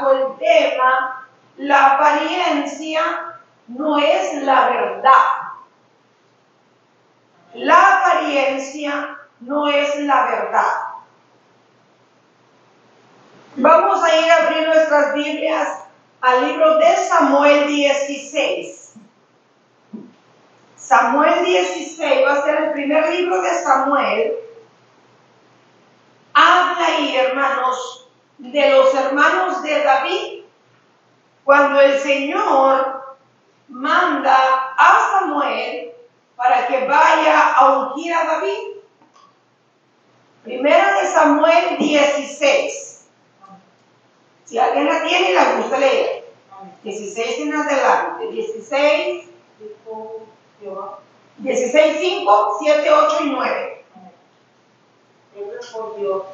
bajo el tema, la apariencia no es la verdad. La apariencia no es la verdad. Vamos a ir a abrir nuestras Biblias al libro de Samuel 16. Samuel 16 va a ser el primer libro de Samuel. Habla ahí, hermanos, de los hermanos de David, cuando el Señor manda a Samuel para que vaya a ungir a David. Primera de Samuel 16. Si alguien la tiene y la gusta leer. 16 en adelante. 16, 5, 7, 8 y 9. Él respondió: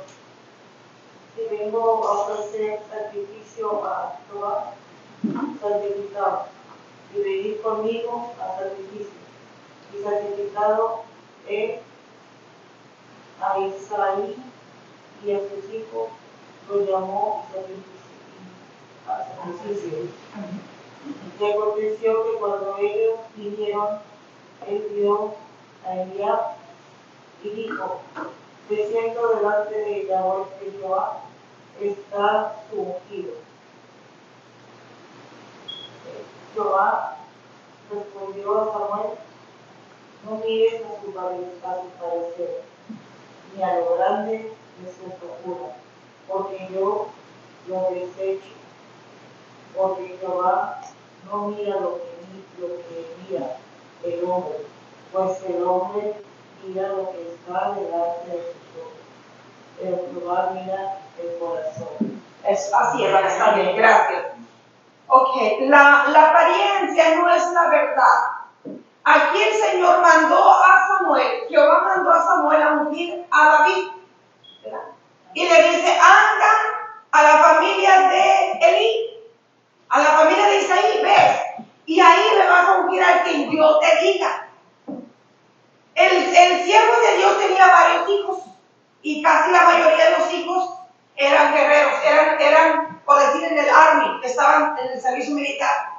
si vengo a ofrecer sacrificio a Jehová, santificado, y venid conmigo a sacrificio. Y sacrificado a Isaí y a sus hijos, lo llamó a sacrificio. Y aconteció que cuando ellos vinieron, él vio a Eliab y dijo: de cierto delante de Yahweh de Jehová está su ungido. Jehová respondió a Samuel: no mires a su parecer, ni a lo grande de su estatura, porque yo lo desecho. Porque Jehová no mira lo que mira el hombre, pues el hombre mira lo que está delante de sus ojos, pero Jehová mira el corazón. Así es, está bien, gracias. Ok, la apariencia no es la verdad. Aquí el Señor mandó a Samuel, Jehová mandó a Samuel a ungir a David, ¿verdad? Y le dice: anda a la familia de Elí, a la familia de Isaí, ves, y ahí le vas a ungir al quien Dios te diga. El siervo de Dios tenía varios hijos, y casi la mayoría de los hijos eran guerreros, eran por decir, en el army, estaban en el servicio militar.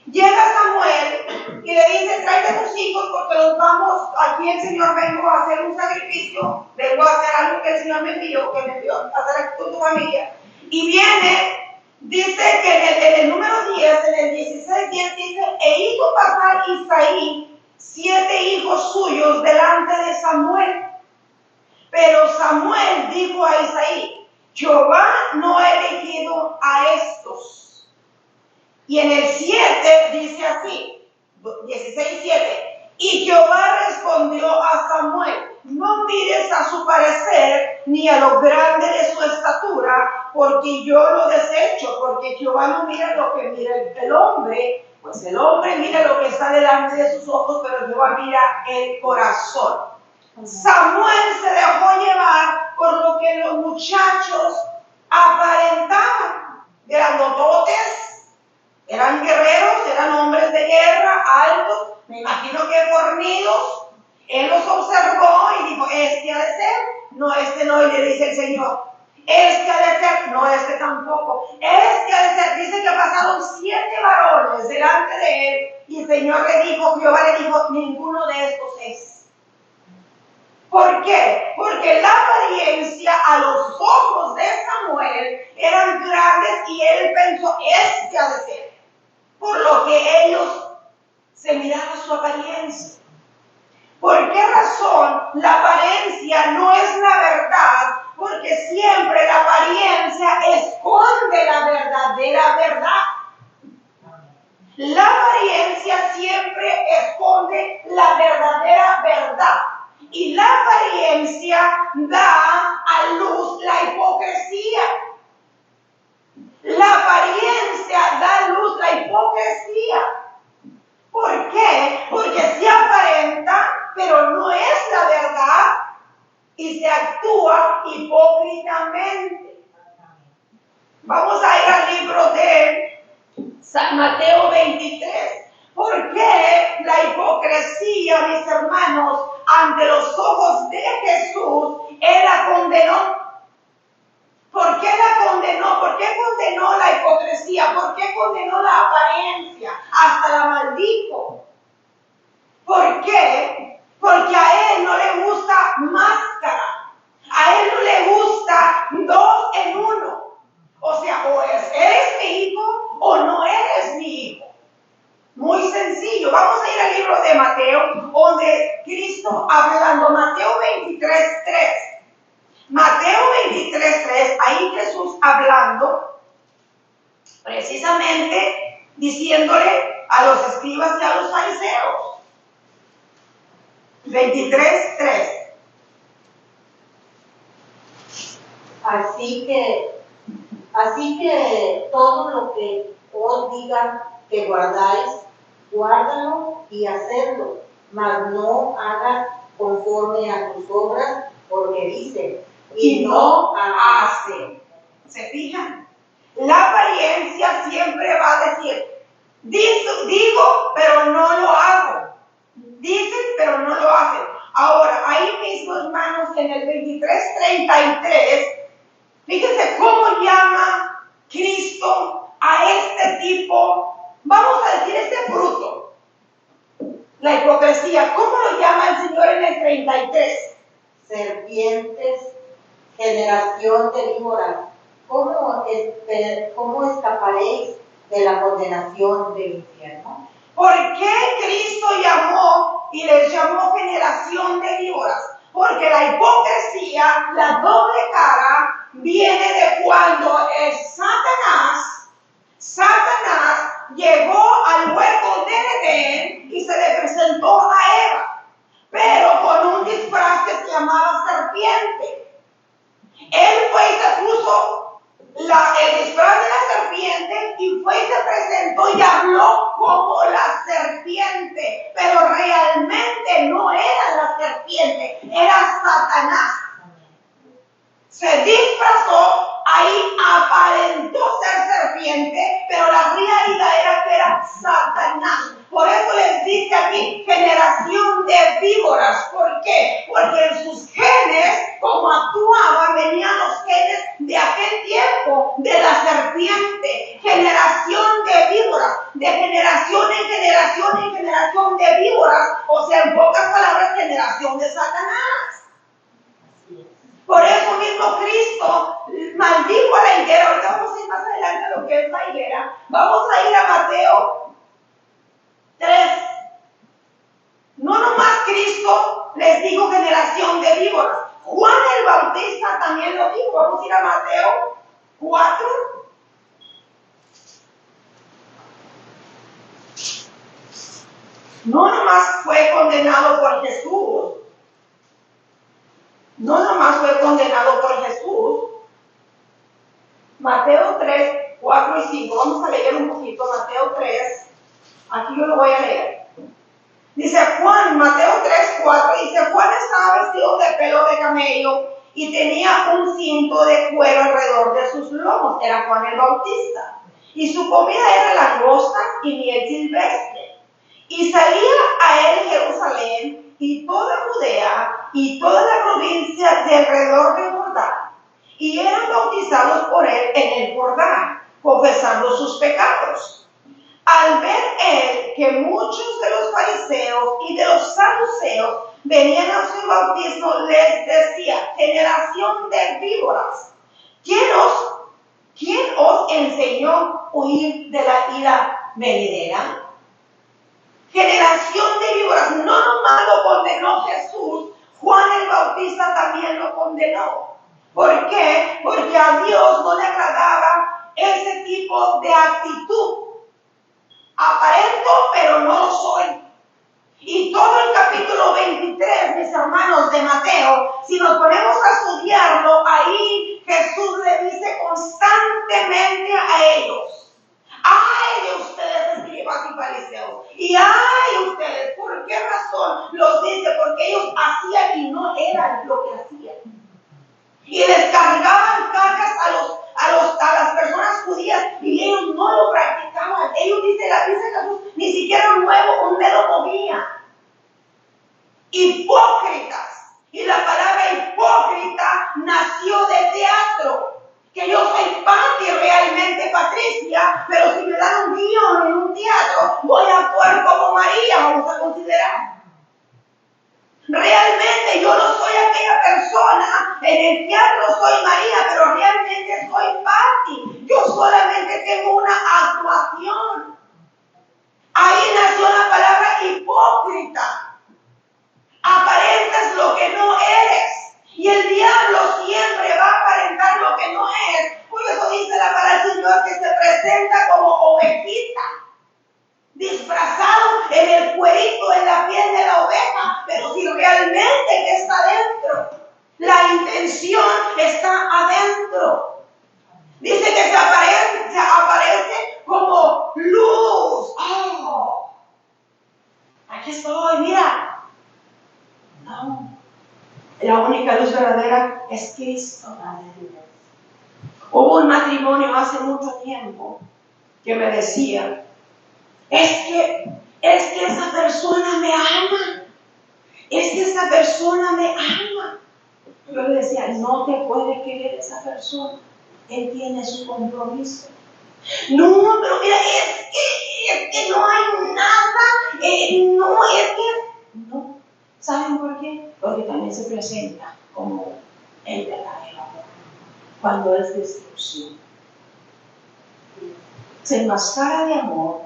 Llega Samuel y le dice: tráete a tus hijos porque los vamos, aquí el Señor vengo a hacer un sacrificio, vengo a hacer algo que el Señor me envió a hacer aquí con tu familia. Y viene, dice que en el número 10, en el 16, 10 dice: e hizo pasar Isaí 7 hijos suyos delante de Samuel. Pero Samuel dijo a Isaí: Jehová no ha elegido a estos. Y en el 7 dice así, 16, 7, y Jehová respondió a Samuel: no mires a su parecer, ni a lo grande de su estatura, porque yo lo desecho, porque Jehová no mira lo que mira el hombre, pues el hombre mira lo que está delante de sus ojos, pero Jehová mira el corazón. Samuel se dejó llevar por lo que los muchachos aparentaban, grandototes. Eran guerreros, eran hombres de guerra, altos, me imagino que fornidos. Él los observó y dijo: este ha de ser, no, este no. Y le dice el Señor: este ha de ser, no, este tampoco. Este ha de ser. Dice que pasaron 7 varones delante de él, y el Señor le dijo, Jehová le dijo: ninguno de estos es. ¿Por qué? Porque la apariencia a los ojos de Samuel eran grandes y él pensó: este ha de ser. Por lo que ellos se miraban su apariencia. ¿Por qué razón la apariencia no es la verdad? Porque siempre la apariencia esconde la verdadera verdad. La apariencia siempre esconde la verdadera verdad. Y la apariencia da a luz la hipocresía. La apariencia da a luz la hipocresía. ¿Por qué? Porque se aparenta, pero no es la verdad, y se actúa hipócritamente. Vamos a ir al libro de San Mateo 23. ¿Por qué la hipocresía, mis hermanos, ante los ojos de Jesús, Él la condenó? ¿Por qué la condenó? ¿Por qué condenó la hipocresía? ¿Por qué condenó la apariencia? Hasta la maldijo. ¿Por qué? Porque a él no le gusta máscara. A él no le gusta 2 en 1. O sea, o eres mi hijo o no eres mi hijo. Muy sencillo. Vamos a ir al libro de Mateo, donde Cristo hablando, Mateo 23:3. Mateo 23:3, ahí Jesús hablando, precisamente diciéndole a los escribas y a los fariseos. 23:3. Así que todo lo que os diga que guardáis, guárdalo y hacedlo, mas no hagas conforme a tus obras, porque dice, y no hace. ¿Se fijan? La apariencia siempre va a decir, digo, pero no lo hago. Dicen, pero no lo hacen. Ahora, ahí mismo, hermanos, en el 23:33, fíjense cómo llama Cristo a este tipo, vamos a decir, este fruto, la hipocresía. ¿Cómo lo llama el Señor en el 33? Serpientes, generación de víboras, ¿cómo escaparéis de la condenación del infierno? ¿Por qué Cristo llamó y les llamó generación de víboras? Porque la hipocresía, la doble cara, viene de cuando Satanás llegó al huerto de Edén y se le presentó a Eva, pero con un disfraz que se llamaba serpiente. Él fue y se puso el disfraz de la serpiente y fue y se presentó y habló como la serpiente, pero realmente no era la serpiente, era Satanás. Se disfrazó, ahí aparentó ser serpiente, pero la realidad era que era Satanás. Por eso les dice aquí, generación de víboras. ¿Por qué? Porque en sus genes, como actuaban, venían los genes de aquel tiempo, de la serpiente. Generación de víboras, de generación en generación en generación de víboras. O sea, en pocas palabras, generación de Satanás. Por eso mismo Cristo maldijo a la higuera. Ahorita vamos a ir más adelante a lo que es la higuera. Vamos a ir a Mateo 3. No nomás Cristo les dijo generación de víboras. Juan el Bautista también lo dijo. Vamos a ir a Mateo 4. No nomás fue condenado por Jesús. No nomás fue condenado por Jesús. Mateo 3, 4 y 5. Vamos a leer un poquito. Mateo 3. Aquí yo lo voy a leer. Dice Juan, Mateo 3, 4. Dice, Juan estaba vestido de pelo de camello y tenía un cinto de cuero alrededor de sus lomos. Era Juan el Bautista. Y su comida era langosta y miel silvestre. Y salía a él Jerusalén y toda Judea y toda la provincia de alrededor del Jordán, y eran bautizados por él en el Jordán, confesando sus pecados. Al ver él que muchos de los fariseos y de los saduceos venían a su bautismo, les decía, generación de víboras, ¿quién os enseñó huir de la ira venidera? Generación de víboras. No nomás lo condenó Jesús, Juan el Bautista también lo condenó. ¿Por qué? Porque a Dios no le agradaba ese tipo de actitud. Aparento, pero no lo soy. Y todo el capítulo 23, mis hermanos, de Mateo, si nos ponemos a estudiarlo, ahí Jesús le dice constantemente a ellos, ¡ay de ustedes, escribas y fariseos! Y ¡ay de ustedes! ¿Por qué razón los dice? Porque ellos hacían y no eran lo que hacían. Y les cargaban cargas a las personas judías y ellos no lo practicaban. Ellos, dice Jesús, ni siquiera un dedo movía. Hipócritas. Y la palabra hipócrita nació de teatro. Que yo soy Pati realmente, Patricia. persona en un teatro, voy a actuar como María, vamos a considerar. Realmente yo no soy aquella persona, en el teatro soy María, pero realmente soy Patti. Yo solamente tengo una actuación. Ahí nació la palabra hipócrita. Aparentas lo que no eres. Y el diablo siempre va a aparentar lo que no es. Por eso dice la palabra del Señor que se presenta como ovejita, disfrazado en el cuerito, en la piel de la oveja, pero si realmente que está dentro, la intención está adentro. Dice que se aparece como luz. ¡Oh! Aquí estoy, mira. No, la única luz verdadera es Cristo. Hubo un matrimonio hace mucho tiempo que me decía, es que esa persona me ama. Es que esa persona me ama. Yo le decía, no te puede querer esa persona. Él tiene su compromiso. No, pero mira, es que no hay nada. No. ¿Saben por qué? Porque también se presenta como el verdadero amor. Cuando es destrucción. Se enmascara de amor.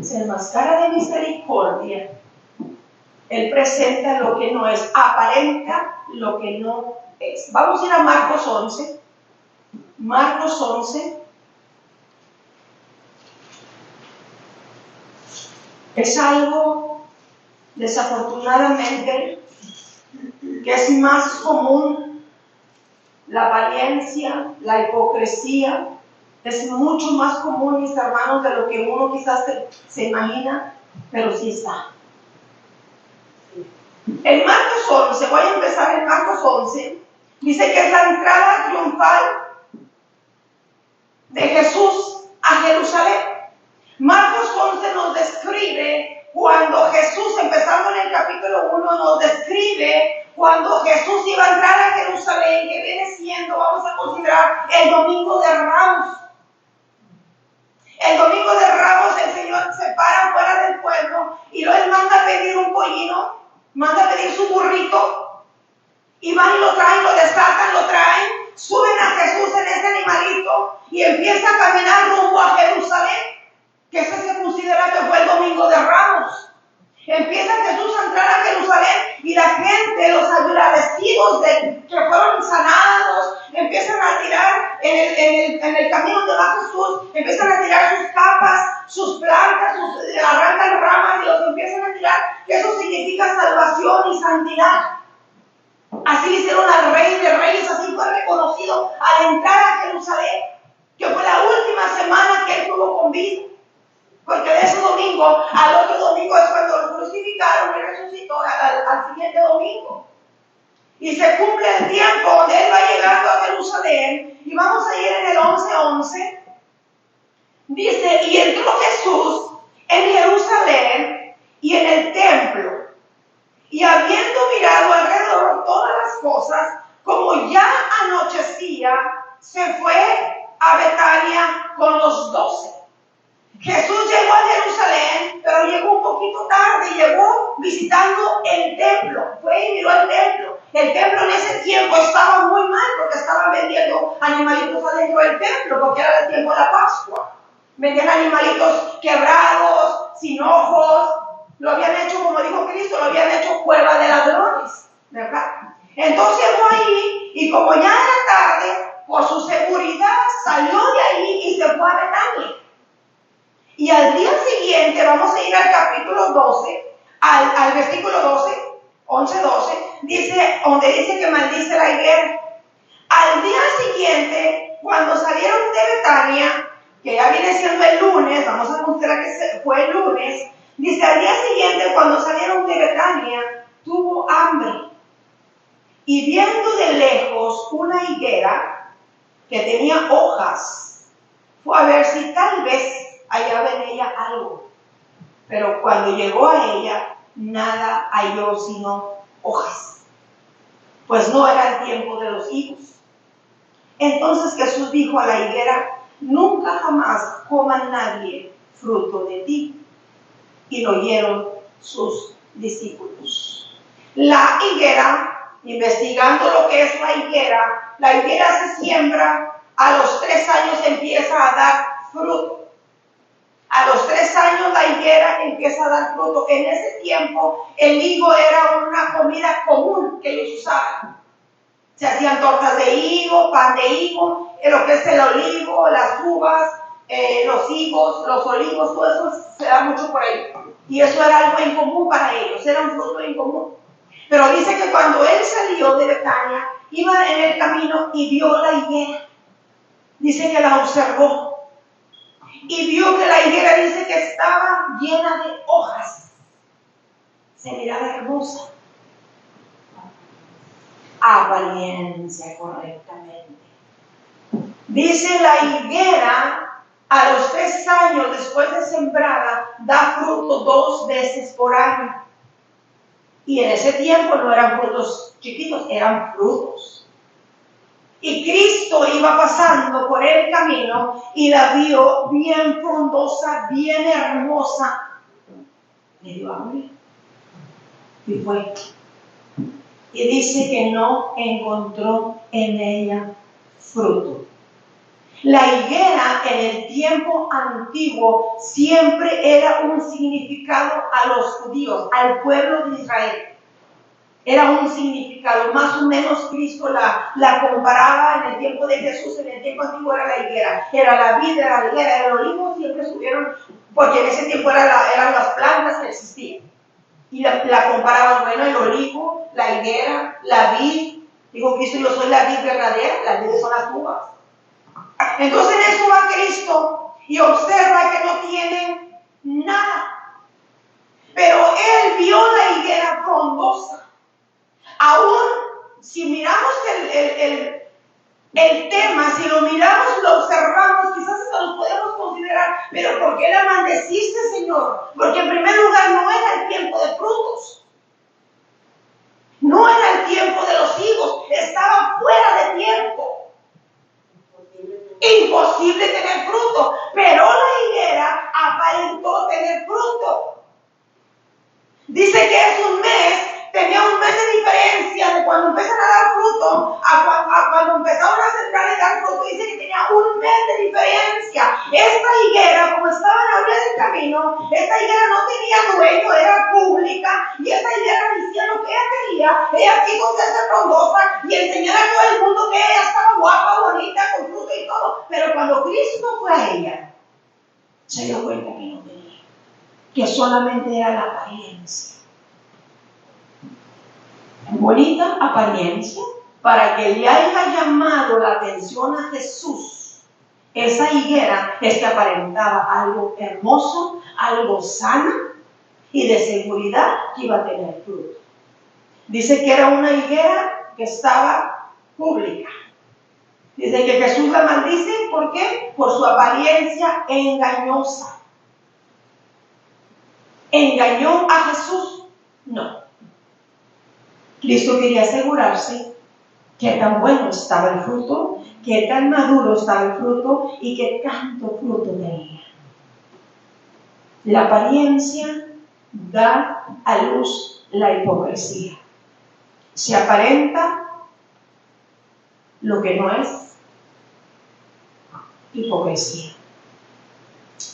Se enmascara de misericordia. Él presenta lo que no es, aparenta lo que no es. Vamos a ir a Marcos 11. Marcos 11. Es algo, desafortunadamente, que es más común. La apariencia, la hipocresía, es mucho más común, mis hermanos, de lo que uno quizás se imagina, pero sí está. En Marcos 11, voy a empezar en Marcos 11, dice que es la entrada triunfal de Jesús a Jerusalén. Marcos 11 nos describe cuando Jesús, empezando en el capítulo 1, nos describe cuando Jesús iba a entrar a Jerusalén, que viene siendo, vamos a considerar, el Domingo de Ramos. El Domingo de Ramos el Señor se para fuera del pueblo y luego Él manda a pedir un pollino, manda a pedir su burrito, y van y lo traen, lo desatan, lo traen, suben a Jesús en ese animalito y empieza a caminar rumbo a Jerusalén, que ese se considera que fue el Domingo de Ramos. Empieza Jesús a entrar a Jerusalén y la gente, los agradecidos de que fueron sanados, empiezan a tirar en el camino donde va Jesús, empiezan a tirar sus capas, sus plantas, arrancan ramas y los empiezan a tirar, que eso significa salvación y santidad. Así le hicieron al Rey de Reyes, así fue reconocido al entrar a Jerusalén, que fue la última semana que él tuvo con vida. Porque de ese domingo al otro domingo es cuando lo crucificaron y resucitó al siguiente domingo. Y se cumple el tiempo donde él va llegando a Jerusalén. Y vamos a ir en el 11:11. Dice, y entró Jesús en Jerusalén y en el templo. Y habiendo mirado alrededor todas las cosas, como ya anochecía, se fue a Betania con los 12. Jesús llegó a Jerusalén, pero llegó un poquito tarde, llegó visitando el templo, fue y miró el templo. El templo en ese tiempo estaba muy mal porque estaban vendiendo animalitos adentro del templo, porque era el tiempo de la Pascua. Vendían animalitos quebrados, sin ojos, lo habían hecho, como dijo Cristo, lo habían hecho cueva de ladrones, ¿verdad? Entonces llegó ahí y como ya era tarde, por su seguridad salió de ahí y se fue a Betania. Y al día siguiente, vamos a ir al capítulo 12, al versículo 12, 11-12, dice, donde dice que maldice la higuera. Al día siguiente, cuando salieron de Betania, que ya viene siendo el lunes, vamos a mostrar que fue el lunes, dice, al día siguiente, cuando salieron de Betania, tuvo hambre. Y viendo de lejos una higuera que tenía hojas, fue a ver si tal vez hallaba en ella algo, pero cuando llegó a ella, nada halló sino hojas, pues no era el tiempo de los higos. Entonces Jesús dijo a la higuera, nunca jamás coma nadie fruto de ti. Y lo oyeron sus discípulos. La higuera, investigando lo que es la higuera se siembra, a los 3 años empieza a dar fruto. A los 3 años la higuera empieza a dar fruto. En ese tiempo el higo era una comida común que ellos usaban. Se hacían tortas de higo, pan de higo, lo que es el olivo, las uvas, los higos, los olivos, todo eso se da mucho por ahí. Y eso era algo en común para ellos, era un fruto en común. Pero dice que cuando él salió de Betania, iba en el camino y vio la higuera. Dice que la observó. Y vio que la higuera, dice que estaba llena de hojas. Se miraba hermosa. Apariencia correctamente. Dice la higuera, a los 3 años después de sembrada, da fruto 2 veces por año. Y en ese tiempo no eran frutos chiquitos, eran frutos. Y Cristo iba pasando por el camino y la vio bien frondosa, bien hermosa. Le dio hambre. Y fue. Y dice que no encontró en ella fruto. La higuera en el tiempo antiguo siempre era un significado a los judíos, al pueblo de Israel. Era un significado, más o menos Cristo la comparaba en el tiempo de Jesús, en el tiempo antiguo era la higuera, era la vid, era la higuera, era el olivo, siempre subieron, porque en ese tiempo eran las plantas que existían. Y la comparaban, bueno, el olivo, la higuera, la vid. Dijo Cristo, yo soy la vid verdadera, las vides son las uvas. Entonces en eso va Cristo y observa que no tienen nada. Pero él vio la higuera frondosa. Aún si miramos el tema, si lo miramos, lo observamos, quizás hasta lo podemos considerar, pero ¿por qué la maldeciste, Señor? Porque en primer lugar no era el tiempo de frutos. No era el tiempo de los higos, estaba fuera de tiempo. Imposible tener fruto, pero la higuera aparentó tener fruto. Dice que es un mes, tenía un mes de diferencia de cuando empiezan a dar fruto a cuando empezaron a sembrar y dar fruto. Dice que tenía un mes de diferencia. Esta higuera, como estaba en la orilla del camino, esta higuera no tenía dueño, era pública, y esta higuera decía lo que ella quería. Ella quiso ser frondosa y enseñar a todo el mundo que ella estaba guapa, bonita, con fruto y todo. Pero cuando Cristo fue a ella, se dio cuenta que no tenía, que solamente era la apariencia. Bonita apariencia, para que le haya llamado la atención a Jesús. Esa higuera es que aparentaba algo hermoso, algo sano y de seguridad que iba a tener fruto. Dice que era una higuera que estaba pública. Dice que Jesús la maldice, ¿por qué? Por su apariencia engañosa. ¿Engañó a Jesús? No. Cristo quería asegurarse que tan bueno estaba el fruto, que tan maduro estaba el fruto y que tanto fruto tenía. La apariencia da a luz la hipocresía. Se aparenta lo que no es hipocresía.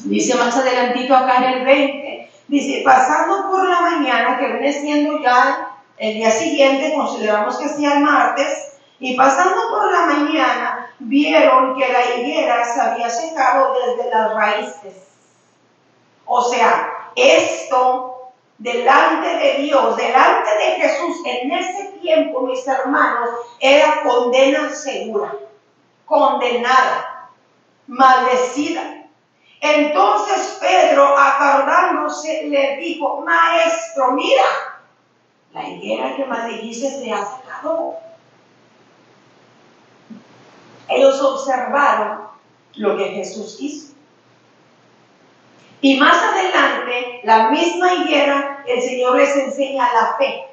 Dice más adelantito acá en el 20, dice, pasando por la mañana, que viene siendo ya el día siguiente, consideramos que sea el martes, y pasando por la mañana, vieron que la higuera se había secado desde las raíces. O sea, esto delante de Dios, delante de Jesús, en ese tiempo, mis hermanos, era condena segura, condenada, maldecida. Entonces Pedro, acordándose, le dijo, maestro, mira, la higuera que maldijiste se ha secado. Ellos observaron lo que Jesús hizo. Y más adelante, la misma higuera, el Señor les enseña la fe.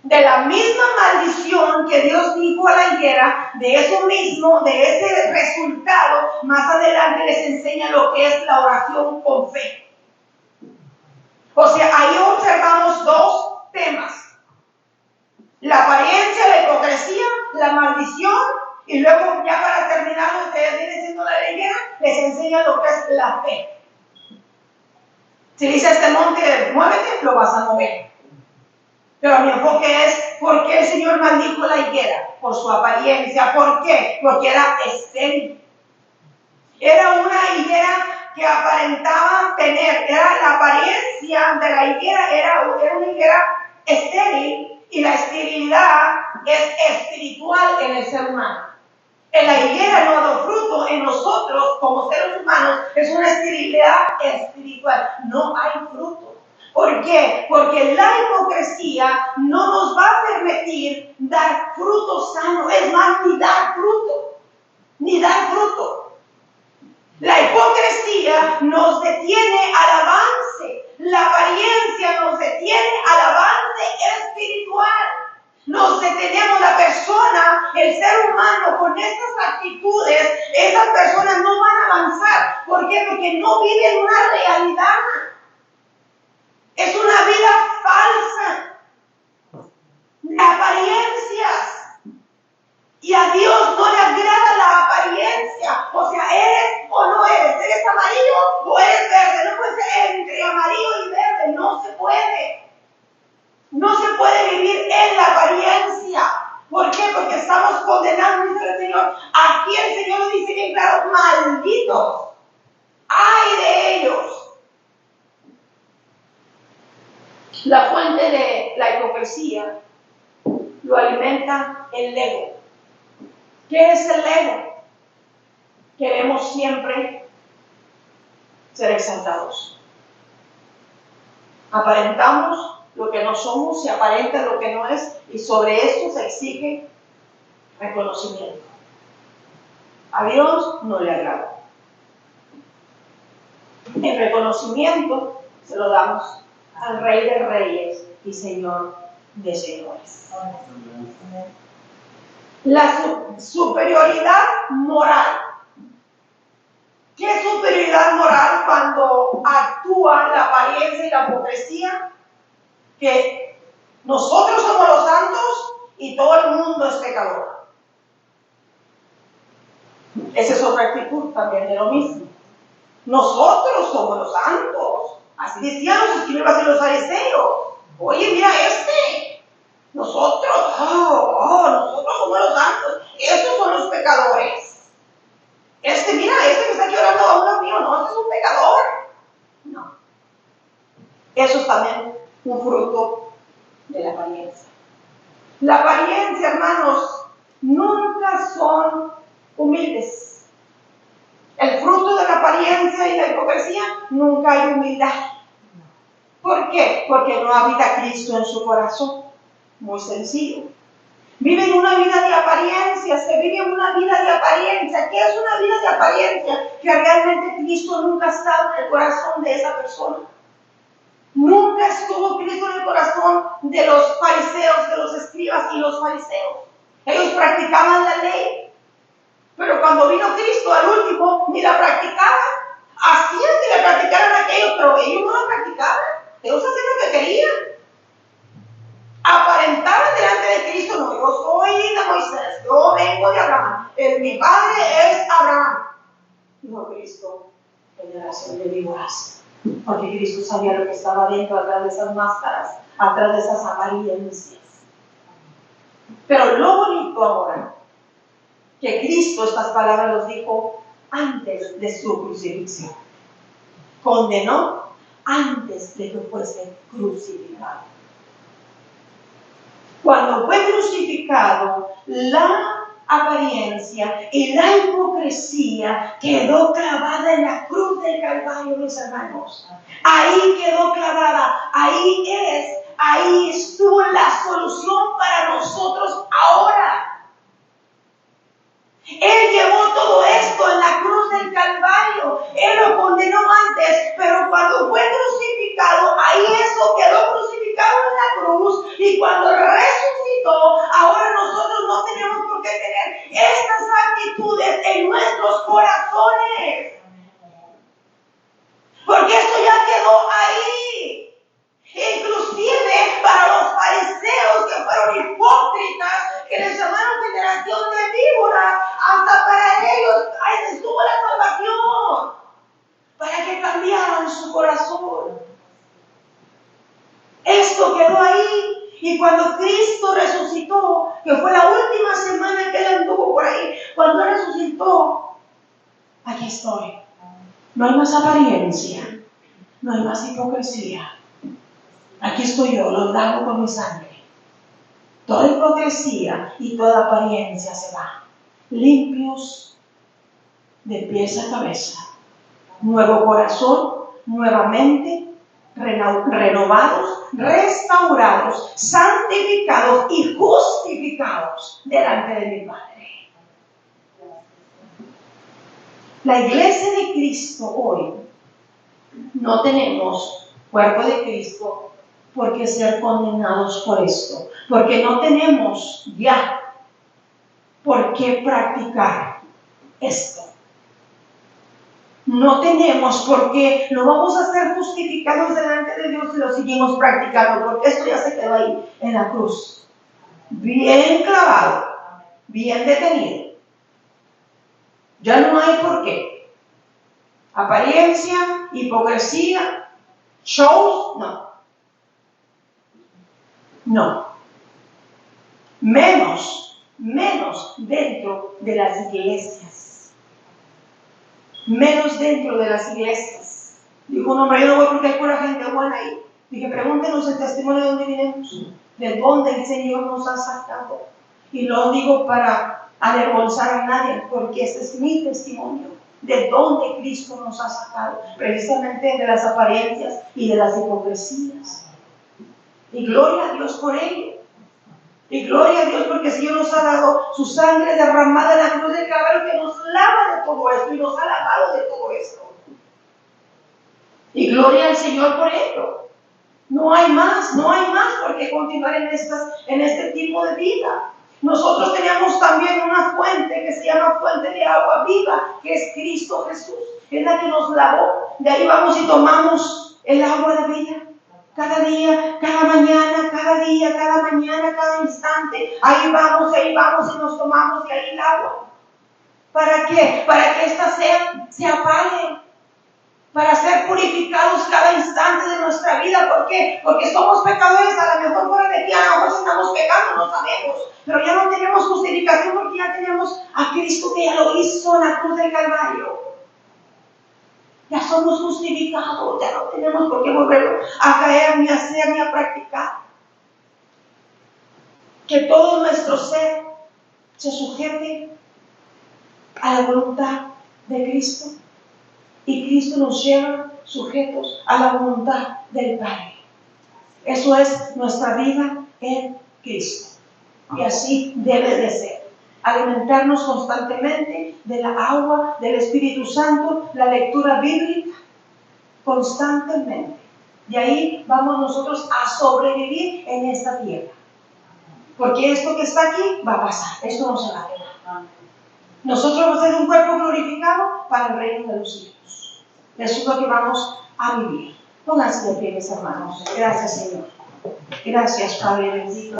De la misma maldición que Dios dijo a la higuera, de eso mismo, de ese resultado, más adelante les enseña lo que es la oración con fe. O sea, ahí observamos dos temas: la apariencia, la hipocresía, la maldición, y luego ya para terminar, ustedes vienen siendo la higuera, les enseña lo que es la fe. Si dice este monte, muévete, lo vas a mover. Pero mi enfoque es, ¿por qué el Señor maldijo la higuera? Por su apariencia. ¿Por qué? Porque era estéril. Era una higuera que aparentaba tener, era la apariencia de la higuera, era una higuera estéril, y la esterilidad es espiritual en el ser humano. En la higuera no ha dado fruto, en nosotros como seres humanos es una esterilidad espiritual, no hay fruto. ¿Por qué? Porque la hipocresía no nos va a permitir dar fruto sano, es más, ni dar fruto, ni dar fruto. La hipocresía nos detiene al avance, la apariencia nos detiene al avance espiritual. Nos detenemos, la persona, el ser humano con estas actitudes, esas personas no van a avanzar. ¿Por qué? Porque no viven una realidad. Es una vida falsa, de apariencias. Y a Dios no le agrada la apariencia. O sea, eres o no eres. ¿Eres amarillo o eres verde? No puede ser entre amarillo y verde. No se puede. No se puede vivir en la apariencia. ¿Por qué? Porque estamos condenando, dice el Señor. Aquí el Señor nos dice bien claro: malditos. ¡Ay de ellos! La fuente de la hipocresía lo alimenta el ego. ¿Qué es el ego? Queremos siempre ser exaltados. Aparentamos lo que no somos, se aparenta lo que no es, y sobre esto se exige reconocimiento. A Dios no le agrada. El reconocimiento se lo damos al Rey de Reyes y Señor de Señores. La superioridad moral. ¿Qué es superioridad moral? Cuando actúa la apariencia y la hipocresía, que nosotros somos los santos y todo el mundo es pecador. Esa es otra actitud también de lo mismo. Nosotros somos los santos. Así decían los escribas y los fariseos. Oye, mira nosotros somos los santos. Estos son los pecadores. Mira, que está aquí orando a uno mío, no, este es un pecador. No. Eso es también un fruto de la apariencia. La apariencia, hermanos, nunca son humildes. El fruto de la apariencia y la hipocresía, nunca hay humildad. ¿Por qué? Porque no habita Cristo en su corazón. Muy sencillo. Viven una vida de apariencia, se vive una vida de apariencia. ¿Qué es una vida de apariencia? Que realmente Cristo nunca estaba en el corazón de esa persona. Nunca estuvo Cristo en el corazón de los fariseos, de los escribas y los fariseos. Ellos practicaban la ley. Pero cuando vino Cristo, al último, ni la practicaban. Hacían que la practicaran aquellos, pero ellos no la practicaban. Ellos hacían lo que querían. Aparentaban delante de Cristo: no, yo soy de Moisés, yo vengo de Abraham, mi padre es Abraham. Dijo Cristo: generación de víboras. Porque Cristo sabía lo que estaba dentro, atrás de esas máscaras, atrás de esas apariencias. Pero lo bonito ahora, que Cristo estas palabras los dijo antes de su crucifixión. Condenó antes de que fuese crucificado. Cuando fue crucificado, la apariencia y la hipocresía quedó clavada en la cruz del Calvario, mis hermanos. Ahí quedó clavada, ahí estuvo la solución para nosotros ahora. Él llevó todo esto en la cruz del Calvario. Él lo condenó antes, pero cuando fue crucificado, ahí eso quedó crucificado en la cruz. Y cuando resucitó, en su corazón. Esto quedó ahí. Y cuando Cristo resucitó, que fue la última semana que Él anduvo por ahí, cuando Él resucitó, aquí estoy. No hay más apariencia, no hay más hipocresía. Aquí estoy yo, lo lavo con mi sangre. Toda hipocresía y toda apariencia se va. Limpios de pies a cabeza. Nuevo corazón, nuevamente renovados, restaurados, santificados y justificados delante de mi Padre. La iglesia de Cristo hoy no tenemos cuerpo de Cristo por qué ser condenados por esto, porque no tenemos ya por qué practicar esto. No tenemos por qué, no vamos a ser justificados delante de Dios si lo seguimos practicando, porque esto ya se quedó ahí en la cruz, bien clavado, bien detenido. Ya no hay por qué. Apariencia, hipocresía, shows, no. No. Menos dentro de las iglesias. Menos dentro de las iglesias. Dijo un hombre, yo no voy porque hay pura gente buena ahí. Dije, pregúntenos el testimonio de dónde vinimos, de dónde el Señor nos ha sacado. Y no digo para avergonzar a nadie, porque ese es mi testimonio, de dónde Cristo nos ha sacado, precisamente de las apariencias y de las hipocresías. Y gloria a Dios por ello. Y gloria a Dios porque el Señor nos ha dado su sangre derramada en la cruz del Calvario, que nos lava de todo esto y nos ha lavado de todo esto. Y gloria al Señor por ello. No hay más por qué continuar en este tipo de vida. Nosotros teníamos también una fuente que se llama fuente de agua viva, que es Cristo Jesús. Es la que nos lavó. De ahí vamos y tomamos el agua de vida. Cada día, cada mañana, cada día, cada mañana, cada instante, ahí vamos y nos tomamos de ahí el agua. ¿Para qué? Para que esta sed se apague, para ser purificados cada instante de nuestra vida. ¿Por qué? Porque somos pecadores, a lo mejor fuera de ti, a lo mejor estamos pecando, no sabemos, pero ya no tenemos justificación porque ya tenemos a Cristo que ya lo hizo en la cruz del Calvario. Ya somos justificados, ya no tenemos por qué volver a caer, ni a hacer, ni a practicar. Que todo nuestro ser se sujete a la voluntad de Cristo. Y Cristo nos lleva sujetos a la voluntad del Padre. Eso es nuestra vida en Cristo. Y así debe de ser. Alimentarnos constantemente de la agua del Espíritu Santo, la lectura bíblica, constantemente. Y ahí vamos nosotros a sobrevivir en esta tierra. Porque esto que está aquí va a pasar, esto no se va a quedar. Nosotros vamos a ser un cuerpo glorificado para el reino de los cielos. Eso es lo que vamos a vivir. Pónganse de pie, mis hermanos. Gracias, Señor. Gracias, Padre bendito.